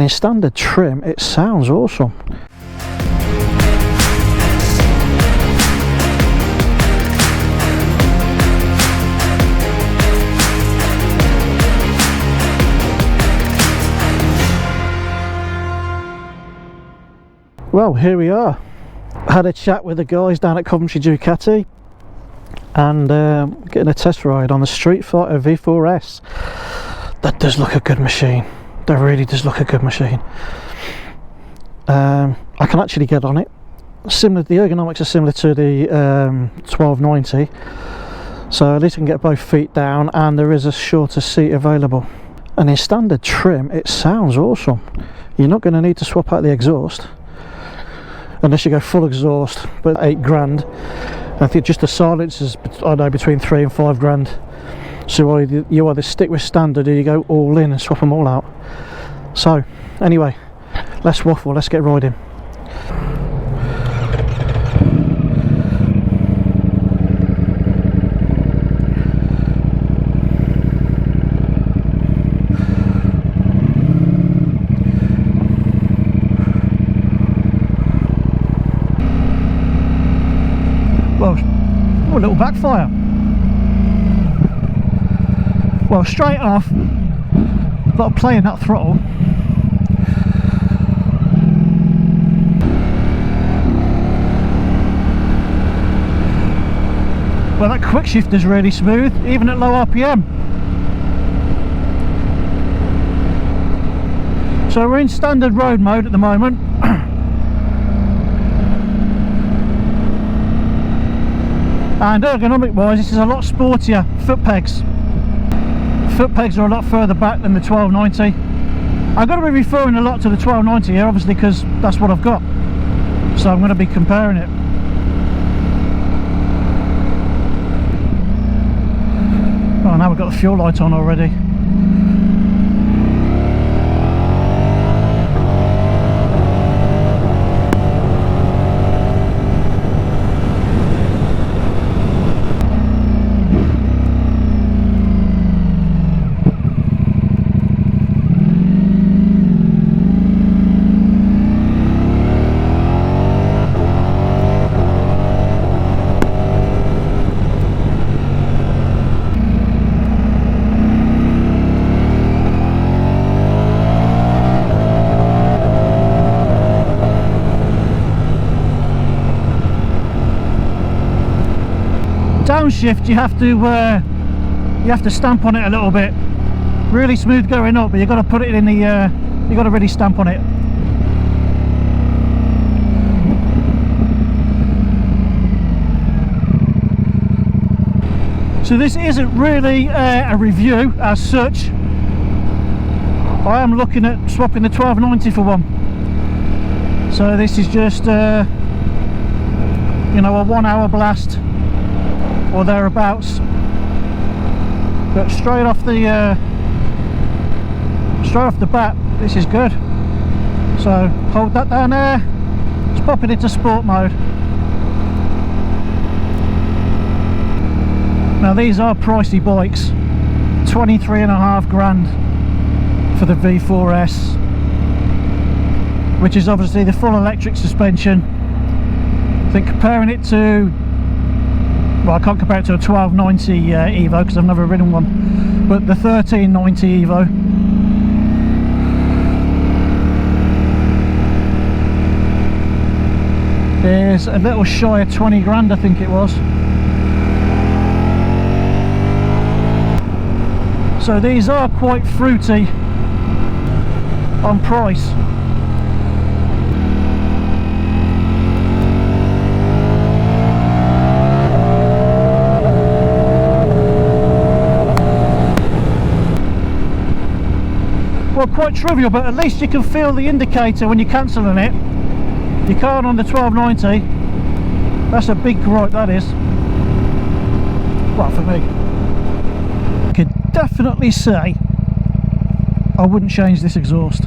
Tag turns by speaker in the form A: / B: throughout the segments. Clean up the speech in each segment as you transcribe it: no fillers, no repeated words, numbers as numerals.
A: and in standard trim it sounds awesome. Well, here we are. I had a chat with the guys down at Coventry Ducati and getting a test ride on the Streetfighter V4S. That does look a good machine. That really does look a good machine. I can actually get on it. Similar, the ergonomics are similar to the 1290, so at least I can get both feet down, and there is a shorter seat available. And in standard trim it sounds awesome. You're not going to need to swap out the exhaust unless you go full exhaust, but 8 grand. I think just the silence is, I don't know, between 3 and 5 grand. So you either stick with standard or you go all in and swap them all out. So anyway, let's waffle, let's get riding. Well, oh, a little backfire. Well, straight off, a lot of play in that throttle. Well, that quick shift is really smooth, even at low RPM. So we're in standard road mode at the moment. And ergonomic wise, this is a lot sportier. Foot pegs are a lot further back than the 1290. I'm going to be referring a lot to the 1290 here, obviously, because that's what I've got, so I'm going to be comparing it. Oh, now we've got the fuel light on already. Downshift, you have to stamp on it a little bit. Really smooth going up, but you've got to put it in the you've got to really stamp on it. So this isn't really a review as such. I am looking at swapping the 1290 for one. So this is just you know, a 1 hour blast or thereabouts, but straight off the bat, this is good. So hold that down there, let's pop it into sport mode. Now these are pricey bikes, 23.5 grand for the V4S, which is obviously the full electric suspension. I think comparing it to, well, I can't compare it to a 1290 Evo because I've never ridden one, but the 1390 Evo, is a little shy of 20 grand, I think it was. So these are quite fruity on price. Well, quite trivial, but at least you can feel the indicator when you're cancelling it. You can't on the 1290. That's a big gripe, that is. Well, for me. I could definitely say I wouldn't change this exhaust.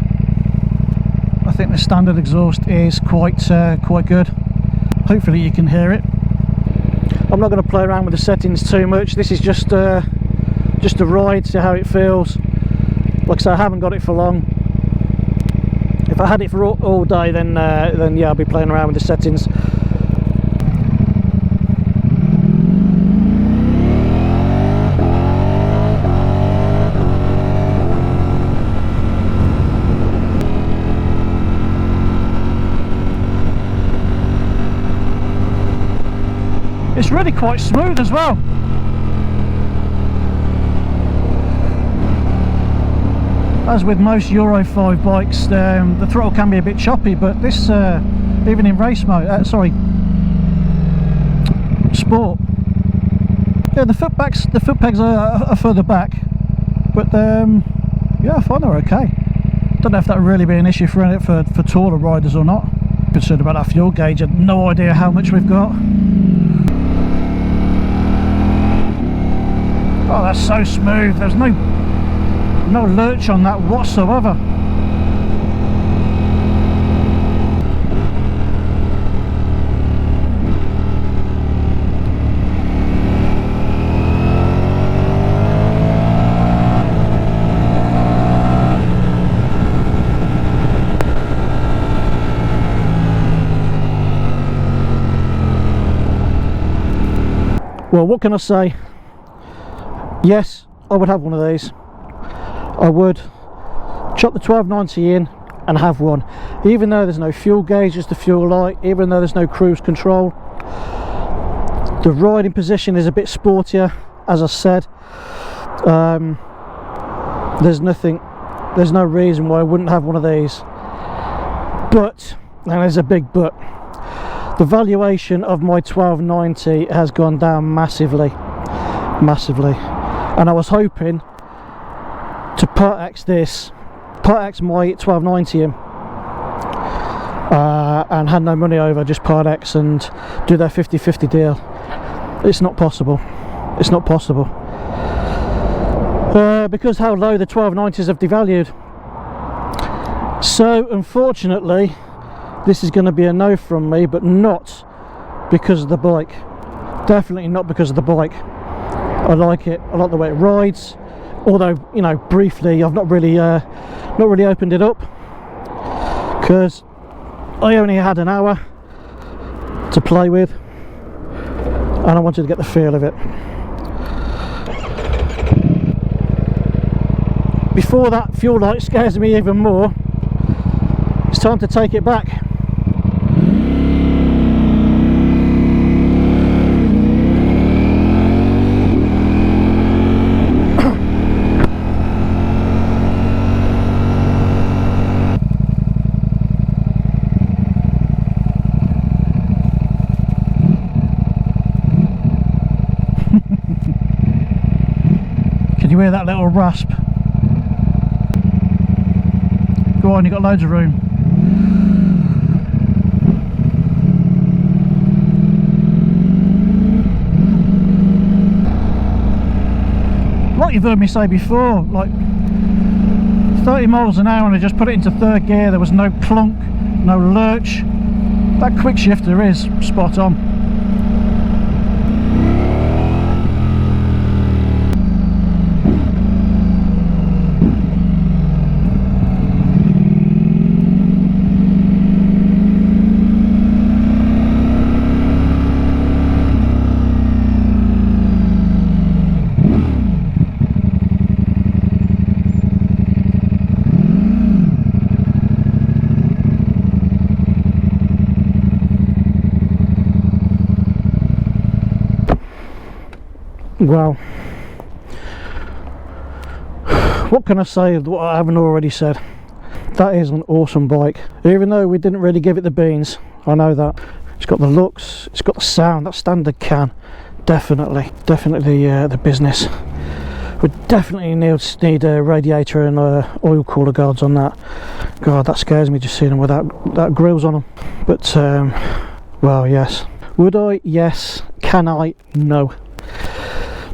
A: I think the standard exhaust is quite good. Hopefully you can hear it. I'm not going to play around with the settings too much. This is just a ride, see how it feels. Like I say, I haven't got it for long. If I had it for all day, then yeah, I'll be playing around with the settings. It's really quite smooth as well. As with most Euro 5 bikes, the throttle can be a bit choppy, but this, even in race mode, sport, yeah, the foot pegs are further back, but yeah, I find they're okay. Don't know if that would really be an issue for taller riders or not. Concerned about that fuel gauge. I have no idea how much we've got. Oh, that's so smooth. There's no lurch on that whatsoever. Well, what can I say? Yes, I would have one of these. I would chop the 1290 in and have one, even though there's no fuel gauge, just the fuel light, even though there's no cruise control. The riding position is a bit sportier, as I said. There's no reason why I wouldn't have one of these. But, and there's a big but, the valuation of my 1290 has gone down massively, and I was hoping to part X my 1290 in, and had no money over, just part X and do their 50-50 deal. It's not possible. It's not possible because how low the 1290s have devalued. So unfortunately, this is going to be a no from me, but not because of the bike. Definitely not because of the bike. I like it. I like the way it rides. Although, you know, briefly, I've not really opened it up because I only had an hour to play with, and I wanted to get the feel of it. Before that fuel light scares me even more, it's time to take it back. Can you hear that little rasp? Go on, you've got loads of room. Like you've heard me say before, like 30 miles an hour and I just put it into third gear. There was no clunk, no lurch. That quick shifter is spot on. Well, what can I say of what I haven't already said? That is an awesome bike, even though we didn't really give it the beans. I know that. It's got the looks, it's got the sound. That standard can definitely the business. We definitely need a radiator and oil cooler guards on that. God, that scares me just seeing them without that grills on them. But well, yes. Would I? Yes. Can I? No.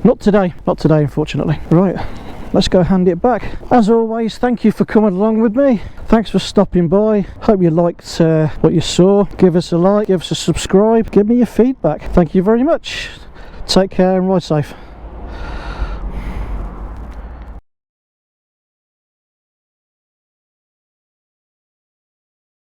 A: Not today, unfortunately. Right, let's go hand it back. As always, thank you for coming along with me. Thanks for stopping by. Hope you liked what you saw. Give us a like, give us a subscribe, give me your feedback. Thank you very much. Take care and ride safe.